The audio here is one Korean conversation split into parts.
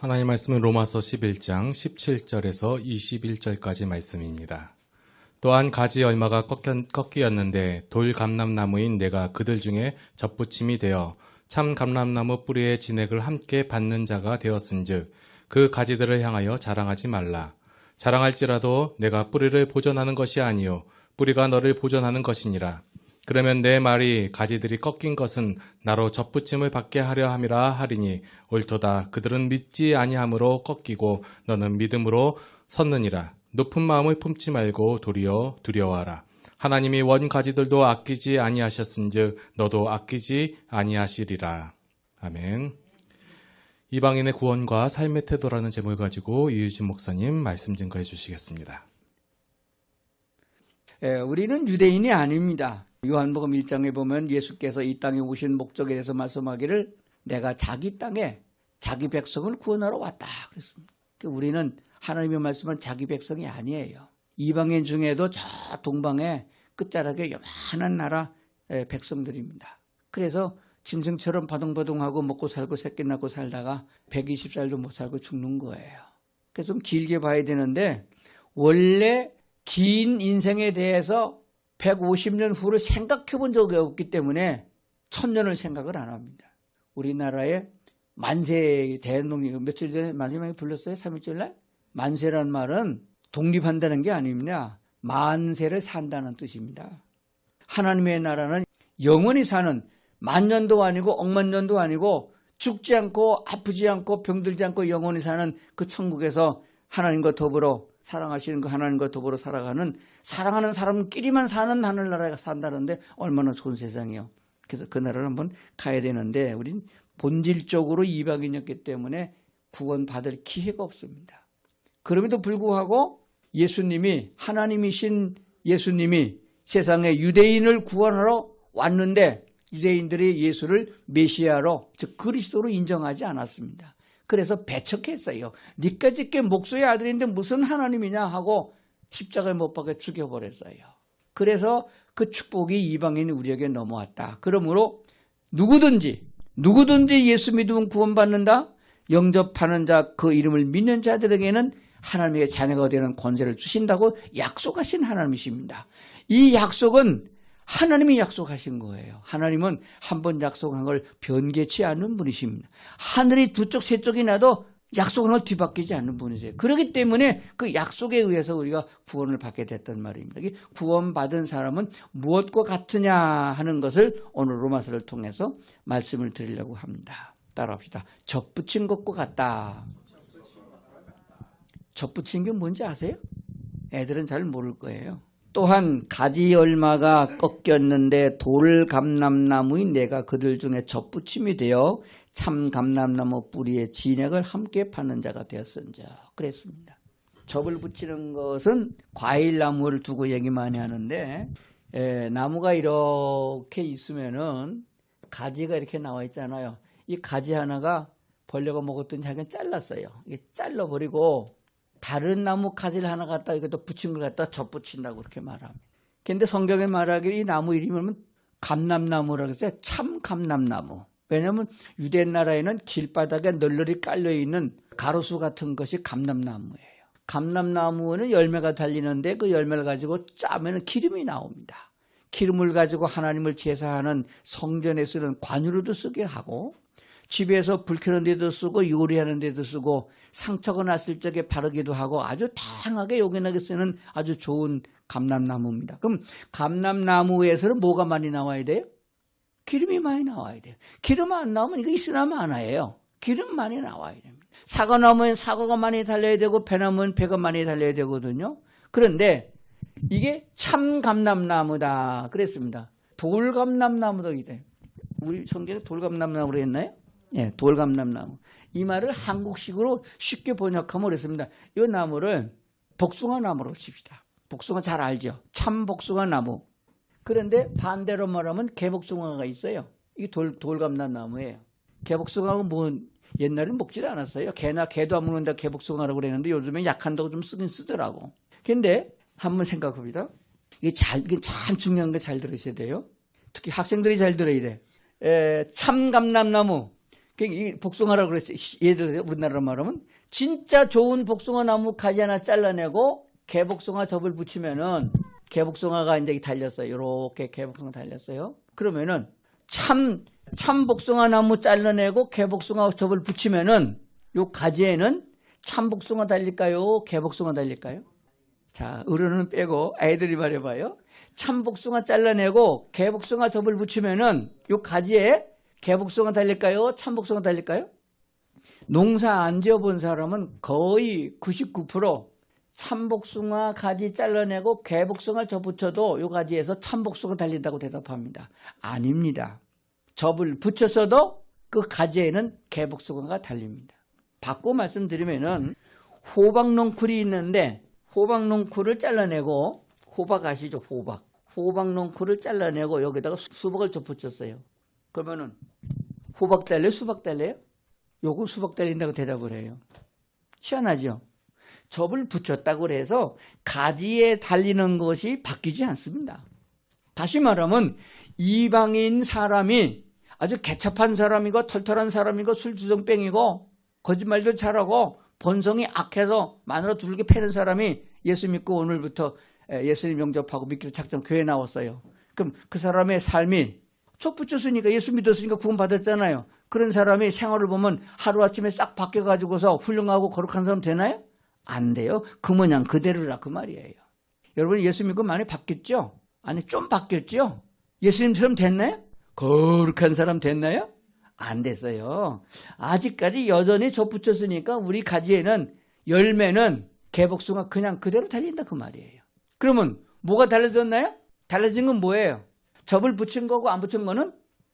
하나님 말씀은 로마서 11장 17절에서 21절까지 말씀입니다. 또한 가지 얼마가 꺾이었는데 돌 감람나무인 내가 그들 중에 접붙임이 되어 참 감람나무 뿌리의 진액을 함께 받는 자가 되었은즉 그 가지들을 향하여 자랑하지 말라. 자랑할지라도 내가 뿌리를 보존하는 것이 아니요 뿌리가 너를 보존하는 것이니라. 그러면 내 말이 가지들이 꺾인 것은 나로 접붙임을 받게 하려 함이라 하리니 옳도다. 그들은 믿지 아니함으로 꺾이고 너는 믿음으로 섰느니라. 높은 마음을 품지 말고 도리어 두려워하라. 하나님이 원 가지들도 아끼지 아니하셨은즉 너도 아끼지 아니하시리라. 아멘. 이방인의 구원과 삶의 태도라는 제목을 가지고 이유진 목사님 말씀 증거해 주시겠습니다. 우리는 유대인이 아닙니다. 요한복음 1장에 보면 예수께서 이 땅에 오신 목적에 대해서 말씀하기를 내가 자기 땅에 자기 백성을 구원하러 왔다 그랬습니다. 우리는 하나님의 말씀은 자기 백성이 아니에요. 이방인 중에도 저 동방의 끝자락에 요만한 나라 백성들입니다. 그래서 짐승처럼 바둥바둥하고 먹고 살고 새끼 낳고 살다가 120살도 못 살고 죽는 거예요. 그래서 좀 길게 봐야 되는데 원래 긴 인생에 대해서 150년 후를 생각해 본 적이 없기 때문에 1000년을 생각을 안 합니다. 우리나라의 만세 대통령이 며칠 전에 마지막에 불렀어요. 3.1절 날. 만세란 말은 독립한다는 게 아닙니다. 만세를 산다는 뜻입니다. 하나님의 나라는 영원히 사는 만년도 아니고 억만년도 아니고 죽지 않고 아프지 않고 병들지 않고 영원히 사는 그 천국에서 하나님과 더불어 사랑하시는 그 하나님과 더불어 살아가는 사랑하는 사람끼리만 사는 하늘나라에 산다는데 얼마나 좋은 세상이에요. 그래서 그 나라를 한번 가야 되는데 우린 본질적으로 이방인이었기 때문에 구원받을 기회가 없습니다. 그럼에도 불구하고 예수님이 하나님이신 예수님이 세상에 유대인을 구원하러 왔는데 유대인들이 예수를 메시아로 즉 그리스도로 인정하지 않았습니다. 그래서 배척했어요. 니까짓 게 목소의 아들인데 무슨 하나님이냐 하고 십자가에 못 박아 죽여버렸어요. 그래서 그 축복이 이방인 우리에게 넘어왔다. 그러므로 누구든지 예수 믿으면 구원받는다. 영접하는 자 그 이름을 믿는 자들에게는 하나님의 자녀가 되는 권세를 주신다고 약속하신 하나님이십니다. 이 약속은 하나님이 약속하신 거예요. 하나님은 한 번 약속한 걸 변개치 않는 분이십니다. 하늘이 두 쪽 세 쪽이 나도 약속한 걸 뒤바뀌지 않는 분이세요. 그렇기 때문에 그 약속에 의해서 우리가 구원을 받게 됐단 말입니다. 구원받은 사람은 무엇과 같으냐 하는 것을 오늘 로마서를 통해서 말씀을 드리려고 합니다. 따라합시다. 접붙인 것과 같다. 접붙인 게 뭔지 아세요? 애들은 잘 모를 거예요. 또한 가지 얼마가 꺾였는데 돌 감람나무인 내가 그들 중에 접붙임이 되어 참 감람나무 뿌리의 진액을 함께 파는 자가 되었은즉 그랬습니다. 접을 붙이는 것은 과일나무를 두고 얘기 많이 하는데 나무가 이렇게 있으면은 가지가 이렇게 나와 있잖아요. 이 가지 하나가 벌레가 먹었더니 자기는 잘랐어요. 이게 잘라버리고 다른 나무 가지를 하나 갖다 이것도 붙인 걸 갖다 접붙인다고 그렇게 말합니다. 그런데 성경에 말하기를 이 나무 이름은 감람나무라고 했어요. 참 감람나무. 왜냐하면 유대 나라에는 길바닥에 널널이 깔려있는 가로수 같은 것이 감람나무예요. 감람나무는 열매가 달리는데 그 열매를 가지고 짜면 기름이 나옵니다. 기름을 가지고 하나님을 제사하는 성전에 쓰는 관유로도 쓰게 하고 집에서 불 켜는 데도 쓰고 요리하는 데도 쓰고 상처가 났을 적에 바르기도 하고 아주 다양하게 요긴하게 쓰는 아주 좋은 감람나무입니다. 그럼 감람나무에서는 뭐가 많이 나와야 돼요? 기름이 많이 나와야 돼요. 기름 안 나오면 이거 있으나 마나예요. 기름 많이 나와야 됩니다. 사과 나무엔 사과가 많이 달려야 되고 배 나무엔 배가 많이 달려야 되거든요. 그런데 이게 참 감람나무다 그랬습니다. 돌감람나무도 있대요. 우리 성경에 돌감람나무로 했나요? 예, 돌감람나무. 이 말을 한국식으로 쉽게 번역하면 그랬습니다. 이 나무를 복숭아 나무로 칩시다. 복숭아 잘 알죠? 참 복숭아 나무. 그런데 반대로 말하면 개복숭아가 있어요. 이게 돌감람나무예요. 개복숭아는 뭐 옛날에는 먹지도 않았어요. 개도 안 먹는다 개복숭아라고 그랬는데 요즘에 약한다고 좀 쓰긴 쓰더라고. 근데 한번 생각합니다. 이게 참 중요한 거 잘 들으셔야 돼요. 특히 학생들이 잘 들어야 돼. 참 감람나무. 이 복숭아라고 그랬어요. 예를 들어 우리나라 말하면 진짜 좋은 복숭아 나무 가지 하나 잘라내고 개복숭아 접을 붙이면은 개복숭아가 이제 달렸어요. 이렇게 개복숭아 달렸어요. 그러면은 참 복숭아 나무 잘라내고 개복숭아 접을 붙이면은 요 가지에는 참 복숭아 달릴까요? 개복숭아 달릴까요? 자, 어른은 빼고 아이들이 말해봐요. 참 복숭아 잘라내고 개복숭아 접을 붙이면은 요 가지에 개복숭아 달릴까요? 참 복숭아 달릴까요? 농사 안 지어본 사람은 거의 99% 참복숭아 가지 잘라내고 개복숭아 접 붙여도 요 가지에서 참복숭아 달린다고 대답합니다. 아닙니다. 접을 붙였어도 그 가지에는 개복숭아가 달립니다. 바꿔 말씀드리면은 호박농쿨이 있는데 호박농쿨을 잘라내고 호박 아시죠? 호박농쿨을 잘라내고 여기다가 수박을 접 붙였어요. 그러면은 호박 달래요? 수박 달래요? 요거 수박 달린다고 대답을 해요. 희한하죠? 접을 붙였다고 해서 가지에 달리는 것이 바뀌지 않습니다. 다시 말하면 이방인 사람이 아주 개첩한 사람이고 털털한 사람이고 술주정뱅이고 거짓말도 잘하고 본성이 악해서 마누라 두들겨 패는 사람이 예수 믿고 오늘부터 예수님 영접하고 믿기로 작정 교회에 나왔어요. 그럼 그 사람의 삶이 접 붙였으니까 예수 믿었으니까 구원받았잖아요. 그런 사람이 생활을 보면 하루아침에 싹 바뀌어가지고서 훌륭하고 거룩한 사람 되나요? 안 돼요. 그 모양 그대로라 그 말이에요. 여러분 예수 믿고 많이 바뀌었죠? 아니 좀 바뀌었죠? 예수님처럼 됐나요? 거룩한 사람 됐나요? 안 됐어요. 아직까지 여전히 접 붙였으니까 우리 가지에는 열매는 개복숭아 그냥 그대로 달린다 그 말이에요. 그러면 뭐가 달라졌나요? 달라진 건 뭐예요? 접을 붙인 거고 안 붙인 거는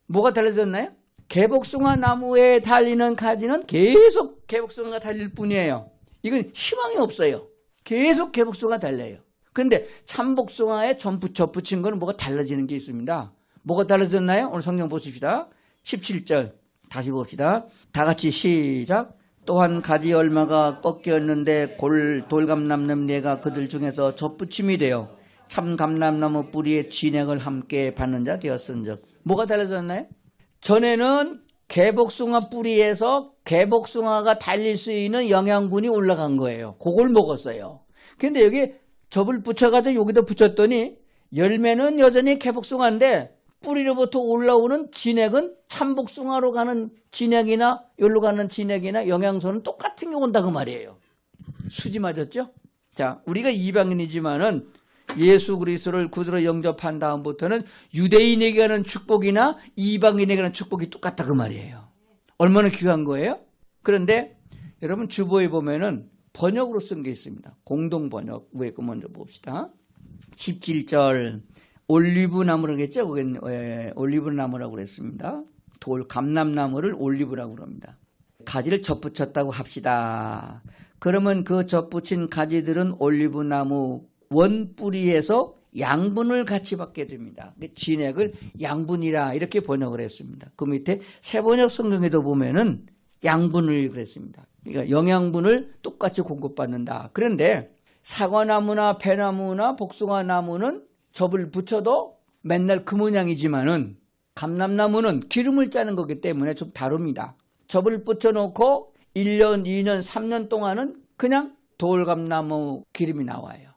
뭐가 달라졌나요? 개복숭아 나무에 달리는 가지는 계속 개복숭아가 달릴 뿐이에요. 이건 희망이 없어요. 계속 개복숭아가 달려요. 그런데 참복숭아에 접 붙인 거는 뭐가 달라지는 게 있습니다. 뭐가 달라졌나요? 오늘 성경 보십시다. 17절 다시 봅시다. 다 같이 시작. 또한 가지 얼마가 꺾였는데 돌감남나무 네가 그들 중에서 접붙임이 되어 참감남나무 뿌리에 진액을 함께 받는 자 되었은즉. 뭐가 달라졌나요? 전에는 개복숭아 뿌리에서 개복숭아가 달릴 수 있는 영양분이 올라간 거예요. 그걸 먹었어요. 근데 여기 접을 붙여가지고 여기다 붙였더니 열매는 여전히 개복숭아인데 뿌리로부터 올라오는 진액은 참복숭아로 가는 진액이나 여기로 가는 진액이나 영양소는 똑같은 게 온다 그 말이에요. 수지 맞았죠? 자, 우리가 이방인이지만은 예수 그리스도를 구주로 영접한 다음부터는 유대인에게 가는 축복이나 이방인에게 가는 축복이 똑같다 그 말이에요. 얼마나 귀한 거예요? 그런데 여러분 주보에 보면은 번역으로 쓴 게 있습니다. 공동 번역 위에 거 먼저 봅시다. 17절 올리브 나무라겠죠? 그게 올리브 나무라고 그랬습니다. 감람나무를 올리브라고 그럽니다. 가지를 접붙였다고 합시다. 그러면 그 접붙인 가지들은 올리브 나무 원뿌리에서 양분을 같이 받게 됩니다. 진액을 양분이라 이렇게 번역을 했습니다. 그 밑에 새번역 성경에도 보면은 양분을 그랬습니다. 그러니까 영양분을 똑같이 공급받는다. 그런데 사과나무나 배나무나 복숭아나무는 접을 붙여도 맨날 그 모양이지만은 감람나무는 기름을 짜는 거기 때문에 좀 다릅니다. 접을 붙여놓고 1년, 2년, 3년 동안은 그냥 돌감나무 기름이 나와요.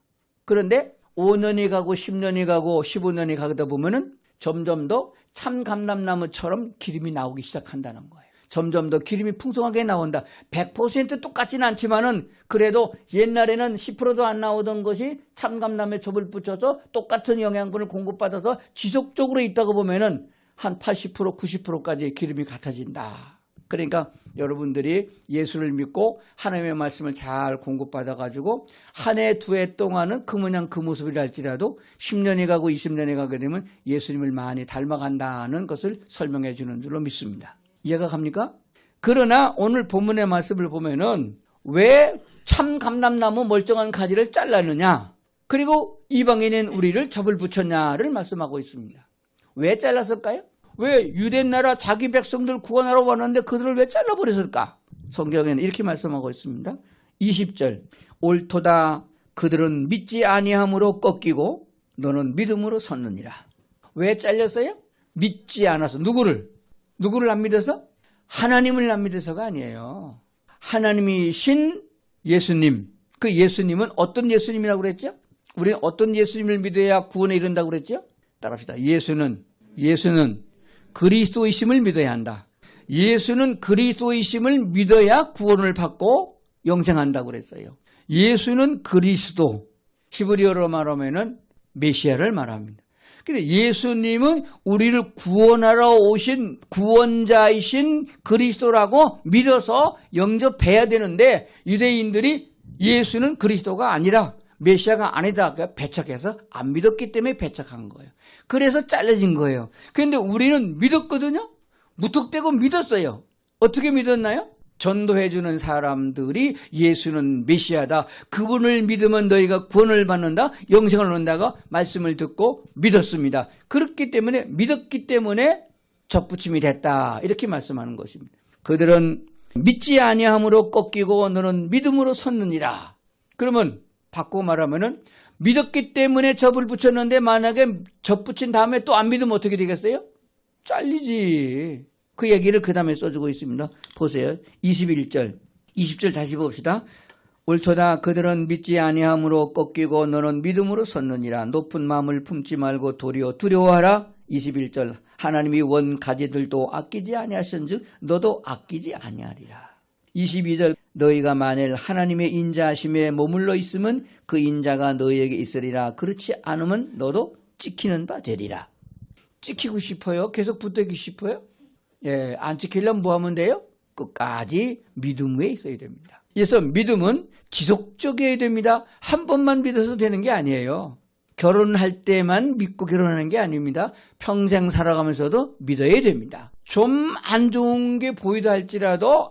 그런데 5년이 가고 10년이 가고 15년이 가다 보면은 점점 더 참감람나무처럼 기름이 나오기 시작한다는 거예요. 점점 더 기름이 풍성하게 나온다. 100% 똑같지는 않지만은 그래도 옛날에는 10%도 안 나오던 것이 참감람에 접을 붙여서 똑같은 영양분을 공급받아서 지속적으로 있다가 보면은 한 80%, 90%까지 기름이 같아진다. 그러니까 여러분들이 예수를 믿고 하나님의 말씀을 잘 공급받아가지고 한 해, 두 해 동안은 그 모양 그 모습이라 할지라도 10년이 가고 20년이 가게 되면 예수님을 많이 닮아간다는 것을 설명해 주는 줄로 믿습니다. 이해가 갑니까? 그러나 오늘 본문의 말씀을 보면은 왜 참 감람나무 멀쩡한 가지를 잘랐느냐? 그리고 이방인인 우리를 접을 붙였냐를 말씀하고 있습니다. 왜 잘랐을까요? 왜 유대나라 자기 백성들 구원하러 왔는데 그들을 왜 잘라버렸을까? 성경에는 이렇게 말씀하고 있습니다. 20절 옳도다 그들은 믿지 아니함으로 꺾이고 너는 믿음으로 섰느니라. 왜 잘렸어요? 믿지 않아서. 누구를 안 믿어서? 하나님을 안 믿어서가 아니에요. 하나님이신 예수님, 그 예수님은 어떤 예수님이라고 그랬죠? 우리는 어떤 예수님을 믿어야 구원에 이른다고 그랬죠? 따라합시다. 예수는 그리스도이심을 믿어야 한다. 예수는 그리스도이심을 믿어야 구원을 받고 영생한다고 그랬어요. 예수는 그리스도, 히브리어로 말하면은 메시아를 말합니다. 근데 예수님은 우리를 구원하러 오신 구원자이신 그리스도라고 믿어서 영접해야 되는데 유대인들이 예수는 그리스도가 아니라 메시아가 아니다 배척해서 안 믿었기 때문에 배척한 거예요. 그래서 잘라진 거예요. 그런데 우리는 믿었거든요. 무턱대고 믿었어요. 어떻게 믿었나요? 전도해주는 사람들이 예수는 메시아다. 그분을 믿으면 너희가 구원을 받는다. 영생을 얻는다가 말씀을 듣고 믿었습니다. 그렇기 때문에 믿었기 때문에 접붙임이 됐다. 이렇게 말씀하는 것입니다. 그들은 믿지 아니함으로 꺾이고 너는 믿음으로 섰느니라. 그러면 바꾸고 말하면은 믿었기 때문에 접을 붙였는데 만약에 접 붙인 다음에 또 안 믿으면 어떻게 되겠어요? 잘리지. 그 얘기를 그 다음에 써주고 있습니다. 보세요. 21절, 20절 다시 봅시다. 옳도다 그들은 믿지 아니함으로 꺾이고 너는 믿음으로 섰느니라. 높은 마음을 품지 말고 도리어 두려워하라. 21절 하나님이 원 가지들도 아끼지 아니하신즉 너도 아끼지 아니하리라. 22절 너희가 만일 하나님의 인자하심에 머물러 있으면 그 인자가 너희에게 있으리라. 그렇지 않으면 너도 찍히는 바 되리라. 찍히고 싶어요? 계속 붙들기 싶어요? 예, 안 찍히려면 뭐 하면 돼요? 끝까지 믿음 위에 있어야 됩니다. 그래서 믿음은 지속적이어야 됩니다. 한 번만 믿어서 되는 게 아니에요. 결혼할 때만 믿고 결혼하는 게 아닙니다. 평생 살아가면서도 믿어야 됩니다. 좀 안 좋은 게 보이다 할지라도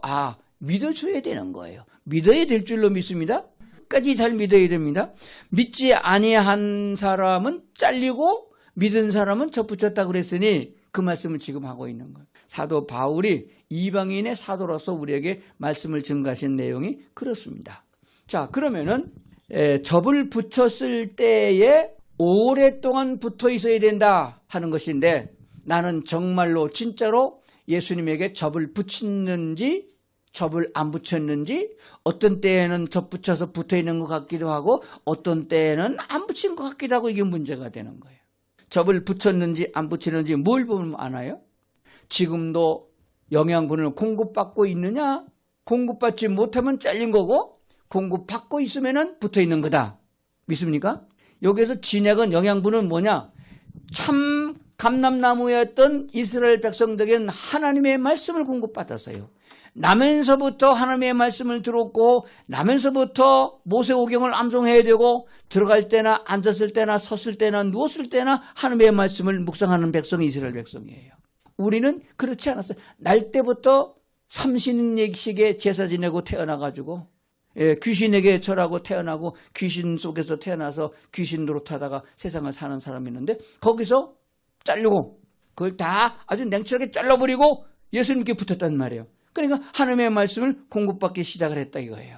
믿어줘야 되는 거예요. 믿어야 될 줄로 믿습니다. 끝까지 잘 믿어야 됩니다. 믿지 아니한 사람은 잘리고 믿은 사람은 접붙였다 그랬으니 그 말씀을 지금 하고 있는 거예요. 사도 바울이 이방인의 사도로서 우리에게 말씀을 증가하신 내용이 그렇습니다. 자, 그러면은 접을 붙였을 때에 오랫동안 붙어 있어야 된다 하는 것인데 나는 정말로 진짜로 예수님에게 접을 붙였는지 접을 안 붙였는지 어떤 때에는 접 붙여서 붙어 있는 것 같기도 하고 어떤 때에는 안 붙인 것 같기도 하고 이게 문제가 되는 거예요. 접을 붙였는지 안 붙였는지 뭘 보면 아나요? 지금도 영양분을 공급받고 있느냐? 공급받지 못하면 잘린 거고 공급받고 있으면 붙어 있는 거다. 믿습니까? 여기서 진액은 영양분은 뭐냐? 참 감람나무였던 이스라엘 백성들에게는 하나님의 말씀을 공급받았어요. 나면서부터 하나님의 말씀을 들었고 나면서부터 모세오경을 암송해야 되고 들어갈 때나 앉았을 때나 섰을 때나 누웠을 때나 하나님의 말씀을 묵상하는 백성이 이스라엘 백성이에요. 우리는 그렇지 않았어요. 날 때부터 삼신예식에 제사 지내고 태어나가지고 귀신에게 절하고 태어나고 귀신 속에서 태어나서 귀신 노릇하다가 세상을 사는 사람이 있는데 거기서 잘리고 그걸 다 아주 냉철하게 잘라버리고 예수님께 붙었단 말이에요. 그러니까 하나님의 말씀을 공급받기 시작을 했다 이거예요.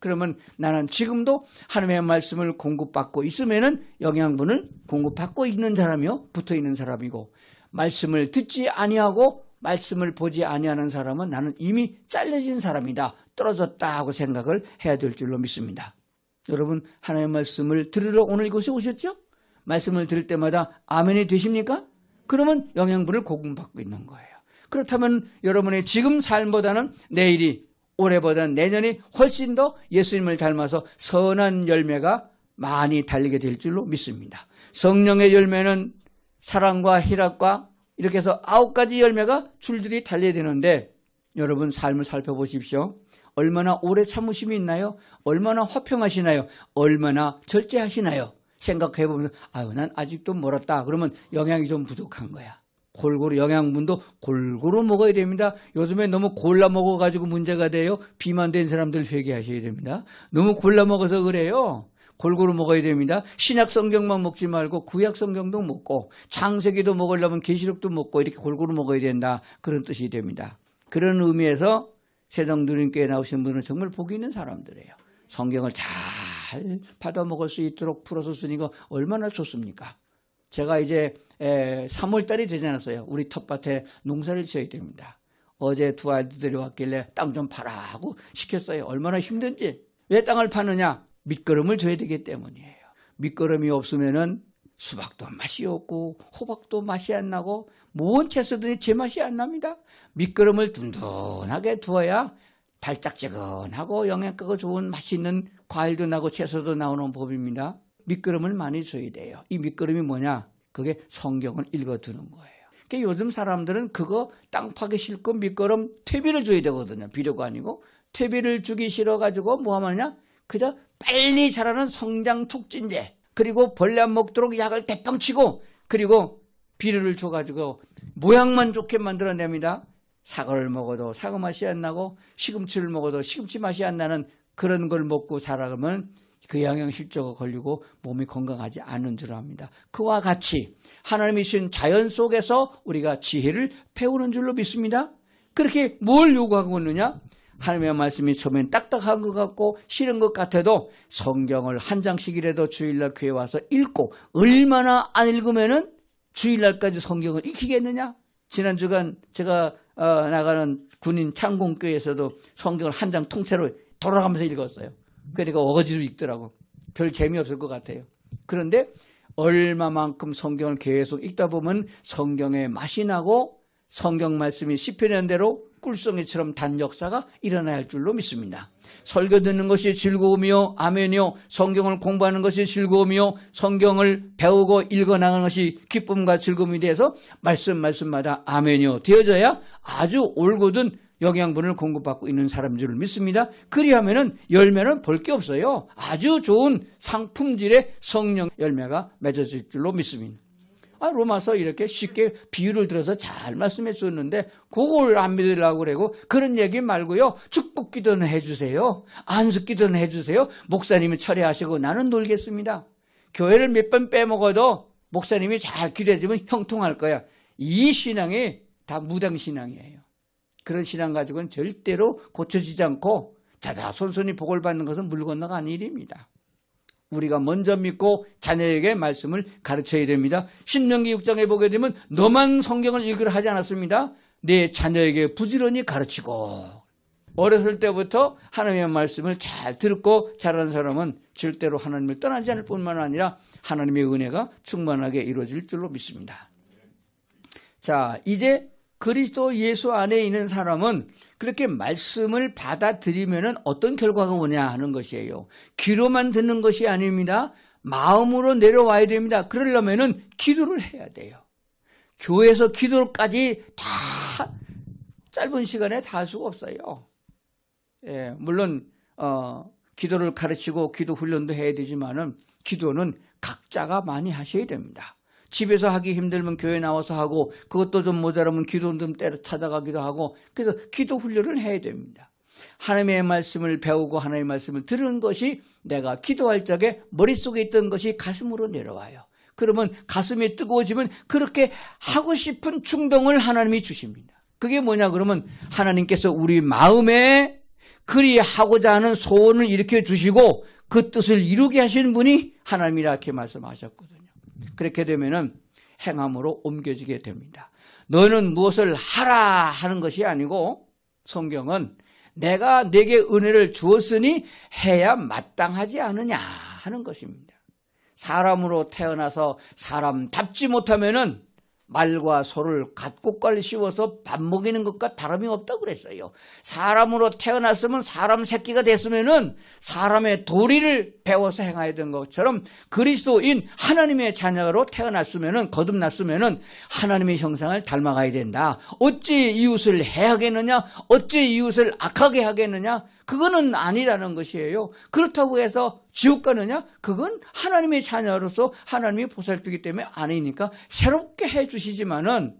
그러면 나는 지금도 하나님의 말씀을 공급받고 있으면은 영양분을 공급받고 있는 사람이요 붙어 있는 사람이고 말씀을 듣지 아니하고 말씀을 보지 아니하는 사람은 나는 이미 잘려진 사람이다. 떨어졌다 하고 생각을 해야 될 줄로 믿습니다. 여러분 하나님의 말씀을 들으러 오늘 이곳에 오셨죠? 말씀을 들을 때마다 아멘이 되십니까? 그러면 영양분을 공급받고 있는 거예요. 그렇다면 여러분의 지금 삶보다는 내일이 올해보다는 내년이 훨씬 더 예수님을 닮아서 선한 열매가 많이 달리게 될 줄로 믿습니다. 성령의 열매는 사랑과 희락과 이렇게 해서 9가지 열매가 줄줄이 달려야 되는데 여러분 삶을 살펴보십시오. 얼마나 오래 참으심이 있나요? 얼마나 화평하시나요? 얼마나 절제하시나요? 생각해보면 난 아직도 멀었다. 그러면 영양이 좀 부족한 거야. 골고루 영양분도 골고루 먹어야 됩니다. 요즘에 너무 골라 먹어가지고 문제가 돼요. 비만 된 사람들 회개하셔야 됩니다. 너무 골라 먹어서 그래요. 골고루 먹어야 됩니다. 신약 성경만 먹지 말고 구약 성경도 먹고 창세기도 먹으려면 계시록도 먹고 이렇게 골고루 먹어야 된다. 그런 뜻이 됩니다. 그런 의미에서 새정두림교회 나오신 분은 정말 복이 있는 사람들이에요. 성경을 잘 받아 먹을 수 있도록 풀어서 쓰니까 얼마나 좋습니까? 제가 이제 3월달이 되지 않았어요. 우리 텃밭에 농사를 지어야 됩니다. 어제 두 아들들이 왔길래 땅 좀 팔아 하고 시켰어요. 얼마나 힘든지. 왜 땅을 파느냐? 밑거름을 줘야 되기 때문이에요. 밑거름이 없으면은 수박도 맛이 없고 호박도 맛이 안 나고 모든 채소들이 제맛이 안 납니다. 밑거름을 든든하게 두어야 달짝지근하고 영양가가 좋은 맛있는 과일도 나고 채소도 나오는 법입니다. 밑거름을 많이 줘야 돼요. 이 밑거름이 뭐냐? 그게 성경을 읽어두는 거예요. 그러니까 요즘 사람들은 그거 땅 파기 싫고 밑거름 퇴비를 줘야 되거든요. 비료가 아니고 퇴비를 주기 싫어가지고 뭐 하느냐? 그저 빨리 자라는 성장 촉진제, 그리고 벌레 안 먹도록 약을 대빵 치고, 그리고 비료를 줘가지고 모양만 좋게 만들어냅니다. 사과를 먹어도 사과 맛이 안 나고 시금치를 먹어도 시금치 맛이 안 나는 그런 걸 먹고 자라면 그 영양실조가 걸리고 몸이 건강하지 않은 줄 압니다. 그와 같이 하나님이 주신 자연 속에서 우리가 지혜를 배우는 줄로 믿습니다. 그렇게 뭘 요구하고 있느냐? 하나님의 말씀이 처음엔 딱딱한 것 같고 싫은 것 같아도 성경을 한 장씩이라도 주일날 교회 와서 읽고, 얼마나 안 읽으면은 주일날까지 성경을 익히겠느냐? 지난 주간 제가 나가는 군인 창공교회에서도 성경을 한 장 통째로 돌아가면서 읽었어요. 그러니까 어거지로 읽더라고. 별 재미없을 것 같아요. 그런데 얼마만큼 성경을 계속 읽다 보면 성경의 맛이 나고 성경 말씀이 시편한 대로 꿀송이처럼 단 역사가 일어나야 할 줄로 믿습니다. 설교 듣는 것이 즐거움이요, 아멘이요. 성경을 공부하는 것이 즐거움이요, 성경을 배우고 읽어나가는 것이 기쁨과 즐거움이 돼서 말씀마다 아멘이요 되어져야 아주 올곧은 영양분을 공급받고 있는 사람인 줄 믿습니다. 그리하면은 열매는 볼 게 없어요. 아주 좋은 상품질의 성령 열매가 맺어질 줄로 믿습니다. 로마서 이렇게 쉽게 비유를 들어서 잘 말씀해 줬는데 그걸 안 믿으려고 그러고, 그런 얘기 말고요. 축복 기도는 해주세요. 안수 기도는 해주세요. 목사님이 처리하시고 나는 놀겠습니다. 교회를 몇 번 빼먹어도 목사님이 잘 기도해주면 형통할 거야. 이 신앙이 다 무당신앙이에요. 그런 신앙 가지고는 절대로 고쳐지지 않고 자자손손이 복을 받는 것은 물 건너가는 일입니다. 우리가 먼저 믿고 자녀에게 말씀을 가르쳐야 됩니다. 신명기 6장에 보게 되면 너만 성경을 읽으라 하지 않았습니다. 내 자녀에게 부지런히 가르치고. 어렸을 때부터 하나님의 말씀을 잘 듣고 자라는 사람은 절대로 하나님을 떠나지 않을 뿐만 아니라 하나님의 은혜가 충만하게 이루어질 줄로 믿습니다. 자, 이제 그리스도 예수 안에 있는 사람은 그렇게 말씀을 받아들이면 어떤 결과가 오냐 하는 것이에요. 귀로만 듣는 것이 아닙니다. 마음으로 내려와야 됩니다. 그러려면 기도를 해야 돼요. 교회에서 기도까지 다 짧은 시간에 다 할 수가 없어요. 예, 물론 기도를 가르치고 기도 훈련도 해야 되지만은 기도는 각자가 많이 하셔야 됩니다. 집에서 하기 힘들면 교회 나와서 하고, 그것도 좀 모자라면 기도 좀 때려 찾아가기도 하고, 그래서 기도 훈련을 해야 됩니다. 하나님의 말씀을 배우고 하나님의 말씀을 들은 것이 내가 기도할 적에 머릿속에 있던 것이 가슴으로 내려와요. 그러면 가슴이 뜨거워지면 그렇게 하고 싶은 충동을 하나님이 주십니다. 그게 뭐냐 그러면 하나님께서 우리 마음에 그리 하고자 하는 소원을 일으켜 주시고 그 뜻을 이루게 하시는 분이 하나님이라 이렇게 말씀하셨거든요. 그렇게 되면은 행함으로 옮겨지게 됩니다. 너는 무엇을 하라 하는 것이 아니고, 성경은 내가 네게 은혜를 주었으니 해야 마땅하지 않느냐 하는 것입니다. 사람으로 태어나서 사람답지 못하면은 말과 소를 갖고깔 씌워서 밥 먹이는 것과 다름이 없다고 그랬어요. 사람으로 태어났으면 사람 새끼가 됐으면은 사람의 도리를 배워서 행해야 되는 것처럼 그리스도인 하나님의 자녀로 태어났으면은, 거듭났으면은 하나님의 형상을 닮아가야 된다. 어찌 이웃을 해하겠느냐? 어찌 이웃을 악하게 하겠느냐? 그거는 아니라는 것이에요. 그렇다고 해서 지옥 가느냐? 그건 하나님의 자녀로서 하나님이 보살피기 때문에 아니니까 새롭게 해주시지만은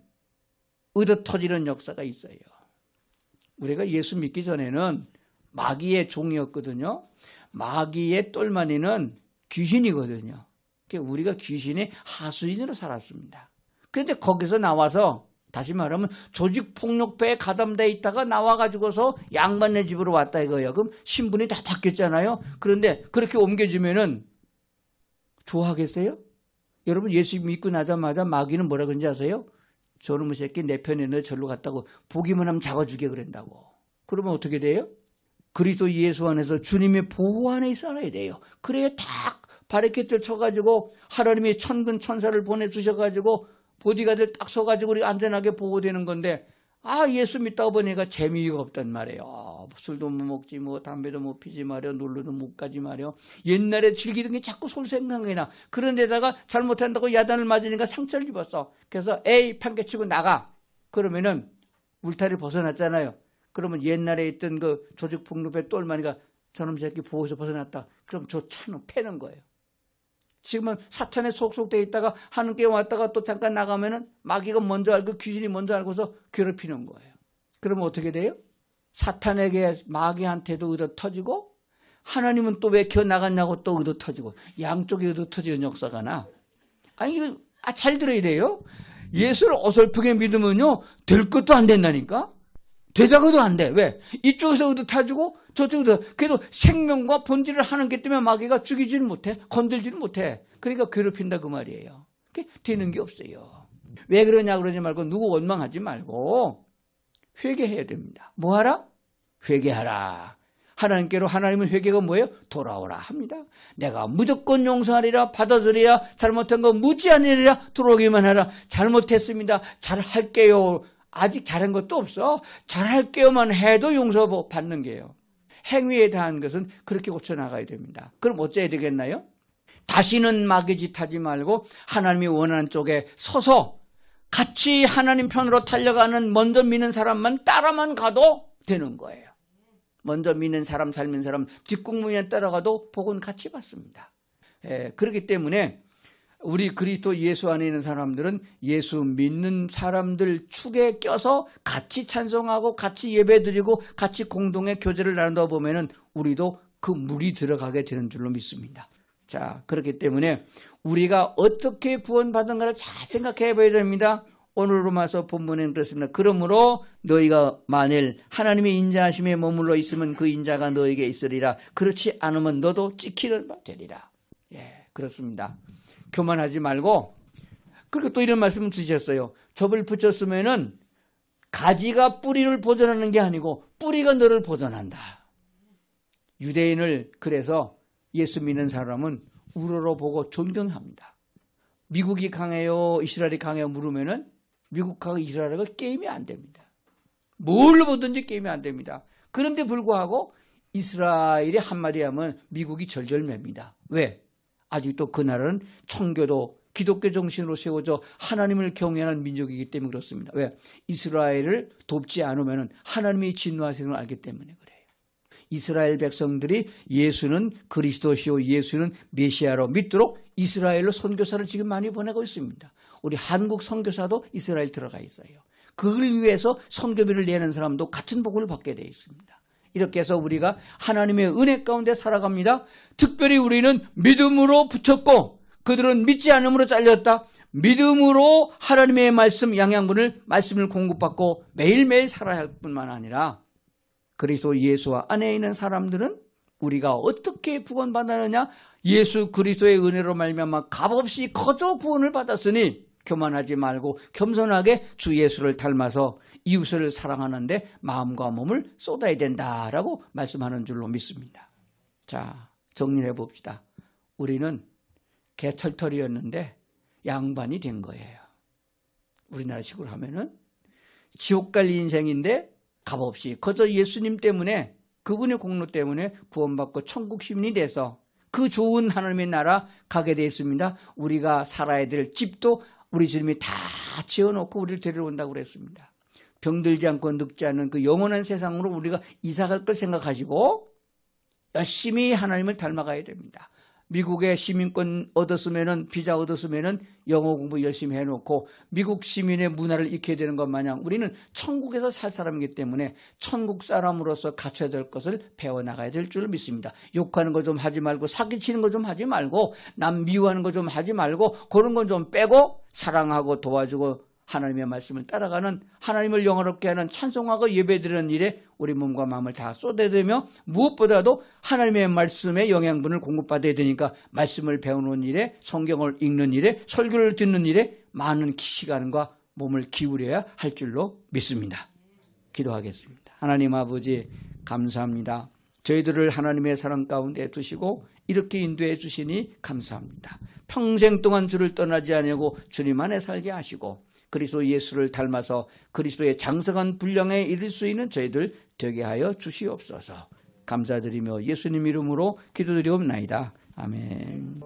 의도 터지는 역사가 있어요. 우리가 예수 믿기 전에는 마귀의 종이었거든요. 마귀의 똘마니는 귀신이거든요. 그러니까 우리가 귀신의 하수인으로 살았습니다. 그런데 거기서 나와서 다시 말하면 조직폭력배에 가담돼 있다가 나와가지고서 양반네 집으로 왔다 이거예요. 그럼 신분이 다 바뀌었잖아요. 그런데 그렇게 옮겨지면은 좋아하겠어요? 여러분 예수 믿고 나자마자 마귀는 뭐라 그런지 아세요? 저놈의 새끼 내 편에 너 절로 갔다고 보기만 하면 잡아주게 그런다고. 그러면 어떻게 돼요? 그리스도 예수 안에서 주님의 보호 안에 살아야 돼요. 그래야 딱 바리케이트를 쳐가지고 하나님이 천군 천사를 보내주셔가지고 보디가들 딱 서가지고 우리 안전하게 보호되는 건데, 예수 믿다고 보니까 재미가 없단 말이에요. 술도 못 먹지, 담배도 못 피지 말이요, 놀러도 못 가지 말이요. 옛날에 즐기던 게 자꾸 솔 생각이 나. 그런데다가 잘못한다고 야단을 맞으니까 상처를 입었어. 그래서 에이 판개치고 나가. 그러면은 울타리 벗어났잖아요. 그러면 옛날에 있던 그 조직폭력배 똘마니가 저놈 새끼 보호에서 벗어났다. 그럼 저 차는 패는 거예요. 지금은 사탄에 속속돼 있다가 하느님께 왔다가 또 잠깐 나가면은 마귀가 먼저 알고 귀신이 먼저 알고서 괴롭히는 거예요. 그러면 어떻게 돼요? 사탄에게 마귀한테도 의도 터지고 하나님은 또 왜 겨 나갔냐고 또 의도 터지고 양쪽에 의도 터지는 역사가 나. 이거 잘 들어야 돼요. 예수를 어설프게 믿으면요 될 것도 안 된다니까. 되다가도 안 돼. 왜? 이쪽에서 의도 타주고 저쪽에서. 그래도 생명과 본질을 하는 게 때문에 마귀가 죽이지는 못해. 건들지는 못해. 그러니까 괴롭힌다 그 말이에요. 되는 게 없어요. 왜 그러냐 그러지 말고 누구 원망하지 말고 회개해야 됩니다. 뭐 하라? 회개하라. 하나님께로. 하나님은 회개가 뭐예요? 돌아오라 합니다. 내가 무조건 용서하리라. 받아들이라. 잘못한 거 묻지 않으리라. 들어오기만 하라. 잘못했습니다. 잘할게요. 아직 잘한 것도 없어. 잘할게요만 해도 용서받는 게요. 행위에 대한 것은 그렇게 고쳐나가야 됩니다. 그럼 어째야 되겠나요? 다시는 마귀짓 하지 말고 하나님이 원하는 쪽에 서서 같이 하나님 편으로 달려가는 먼저 믿는 사람만 따라만 가도 되는 거예요. 먼저 믿는 사람, 삶은 사람, 뒷공문에 따라가도 복은 같이 받습니다. 그렇기 때문에 우리 그리스도 예수 안에 있는 사람들은 예수 믿는 사람들 축에 껴서 같이 찬송하고 같이 예배드리고 같이 공동의 교제를 나누다 보면은 우리도 그 물이 들어가게 되는 줄로 믿습니다. 자, 그렇기 때문에 우리가 어떻게 구원받은가를 잘 생각해 봐야 됩니다. 오늘 로마서 본문에는 그렇습니다. 그러므로 너희가 만일 하나님의 인자하심에 머물러 있으면 그 인자가 너에게 있으리라. 그렇지 않으면 너도 찍히는 바 되리라. 그렇습니다. 교만하지 말고. 그리고 또 이런 말씀을 주셨어요. 접을 붙였으면은 가지가 뿌리를 보존하는 게 아니고 뿌리가 너를 보존한다. 유대인을 그래서 예수 믿는 사람은 우러러보고 존경합니다. 미국이 강해요, 이스라엘이 강해요 물으면은 미국하고 이스라엘과 게임이 안 됩니다. 뭘로 보든지 게임이 안 됩니다. 그런데 불구하고 이스라엘이 한마디 하면 미국이 절절맵니다. 왜? 아직도 그 나라는 청교도 기독교 정신으로 세워져 하나님을 경외하는 민족이기 때문에 그렇습니다. 왜? 이스라엘을 돕지 않으면 하나님이 진노하시는 걸 알기 때문에 그래요. 이스라엘 백성들이 예수는 그리스도시요 예수는 메시아로 믿도록 이스라엘로 선교사를 지금 많이 보내고 있습니다. 우리 한국 선교사도 이스라엘 들어가 있어요. 그걸 위해서 선교비를 내는 사람도 같은 복을 받게 되어 있습니다. 이렇게 해서 우리가 하나님의 은혜 가운데 살아갑니다. 특별히 우리는 믿음으로 붙였고 그들은 믿지 않음으로 잘렸다. 믿음으로 하나님의 말씀 말씀을 공급받고 매일매일 살아야 할 뿐만 아니라 그리스도 예수와 안에 있는 사람들은 우리가 어떻게 구원받았느냐? 예수 그리스도의 은혜로 말미암아 값없이 거저 구원을 받았으니 교만하지 말고 겸손하게 주 예수를 닮아서 이웃을 사랑하는데 마음과 몸을 쏟아야 된다라고 말씀하는 줄로 믿습니다. 자, 정리해 봅시다. 우리는 개털털이었는데 양반이 된 거예요. 우리나라식으로 하면은 지옥 갈 인생인데 값없이 거저 예수님 때문에 그분의 공로 때문에 구원받고 천국 시민이 돼서 그 좋은 하나님의 나라 가게 되었습니다. 우리가 살아야 될 집도 우리 주님이 다 지어놓고 우리를 데려온다고 그랬습니다. 병들지 않고 늙지 않는 그 영원한 세상으로 우리가 이사갈 걸 생각하시고 열심히 하나님을 닮아가야 됩니다. 미국에 시민권 얻었으면은 비자 얻었으면은 영어 공부 열심히 해놓고 미국 시민의 문화를 익혀야 되는 것 마냥 우리는 천국에서 살 사람이기 때문에 천국 사람으로서 갖춰야 될 것을 배워나가야 될 줄 믿습니다. 욕하는 거 좀 하지 말고 사기치는 거 좀 하지 말고 남 미워하는 거 좀 하지 말고 그런 건 좀 빼고 사랑하고 도와주고 하나님의 말씀을 따라가는 하나님을 영화롭게 하는 찬송하고 예배드리는 일에 우리 몸과 마음을 다 쏟아대며 무엇보다도 하나님의 말씀의 영양분을 공급받아야 되니까 말씀을 배우는 일에 성경을 읽는 일에 설교를 듣는 일에 많은 시간과 몸을 기울여야 할 줄로 믿습니다. 기도하겠습니다. 하나님 아버지 감사합니다. 저희들을 하나님의 사랑 가운데 두시고 이렇게 인도해 주시니 감사합니다. 평생 동안 주를 떠나지 아니하고 주님 안에 살게 하시고 그리스도 예수를 닮아서 그리스도의 장성한 분량에 이를 수 있는 저희들 되게 하여 주시옵소서. 감사드리며 예수님 이름으로 기도드리옵나이다. 아멘.